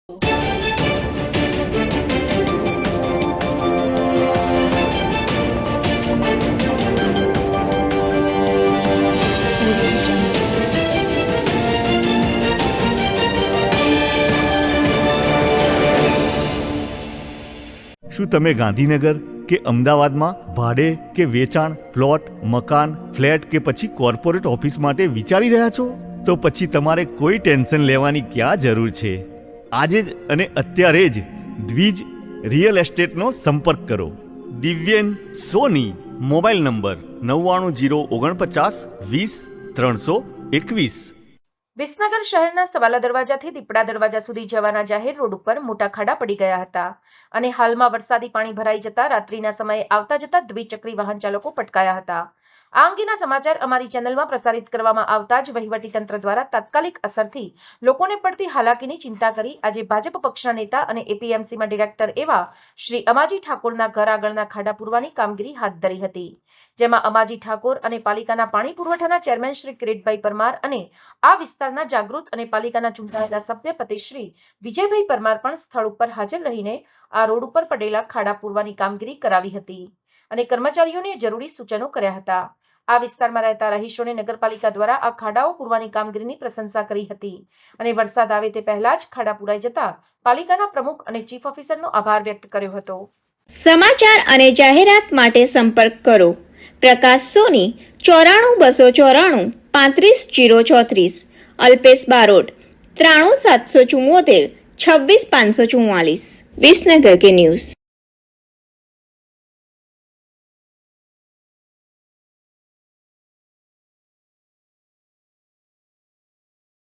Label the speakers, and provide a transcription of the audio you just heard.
Speaker 1: શું તમે ગાંધીનગર કે અમદાવાદમાં ભાડે કે વેચાણ પ્લોટ, મકાન, ફ્લેટ કે પછી કોર્પોરેટ ઓફિસ માટે વિચારી રહ્યા છો? તો પછી તમારે કોઈ ટેન્શન લેવાની ક્યાં જરૂર છે? આજે જ અને અત્યારે જ દ્વિજ રિયલ એસ્ટેટનો સંપર્ક કરો. દિવ્યેન સોની. મોબાઈલ નંબર 99094920
Speaker 2: વિસનગર શહેરના સવાલા દરવાજાથી દીપડા દરવાજા સુધી જવાના જાહેર રોડ ઉપર મોટા ખાડા પડી ગયા હતા અને હાલમાં વરસાદી પાણી ભરાઈ જતા રાત્રિના સમયે આવતા જતા દ્વિચક્રી વાહન ચાલકો પટકાયા હતા. આ અંગેના સમાચાર અમારી ચેનલમાં પ્રસારિત કરવામાં આવતા જ વહીવટીતંત્ર દ્વારા તાત્કાલિક અસરથી લોકોને પડતી હાલાકીની ચિંતા કરી આજે ભાજપ પક્ષના નેતા અને એપીએમસીમાં ડિરેક્ટર એવા શ્રી અમાજી ઠાકોરના ઘર આગળના ખાડા પૂરવાની કામગીરી હાથ ધરી હતી, જેમાં અમાજી ઠાકોર અને પાલિકાના પાણી પુરવઠાના ચેરમેન શ્રી કિરીટભાઈ પરમાર અને આ વિસ્તારના જાગૃત અને પાલિકાના ચૂંટાયેલા સભ્યપતિ શ્રી વિજયભાઈ પરમાર પણ સ્થળ ઉપર હાજર રહીને આ રોડ ઉપર પડેલા ખાડા પૂરવાની કામગીરી કરાવી હતી અને કર્મચારીઓને જરૂરી સૂચનો કર્યા હતા. આ વિસ્તારમાં રહેતા રહીશોને નગરપાલિકા દ્વારા આ ખાડાઓ પૂરવાની કામગીરીની પ્રશંસા કરી હતી અને વરસાદ આવે તે પહેલા જ ખાડા પૂરાઈ જતા પાલિકાના પ્રમુખ અને ચીફ ઓફિસરનો આભાર વ્યક્ત કર્યો હતો.
Speaker 3: સમાચાર અને જાહેરાત માટે સંપર્ક કરો પ્રકાશ સોની 94 294 35 034, અલ્પેશ બારોટ 93 774 26 544. વિસનગર કે ન્યૂઝ.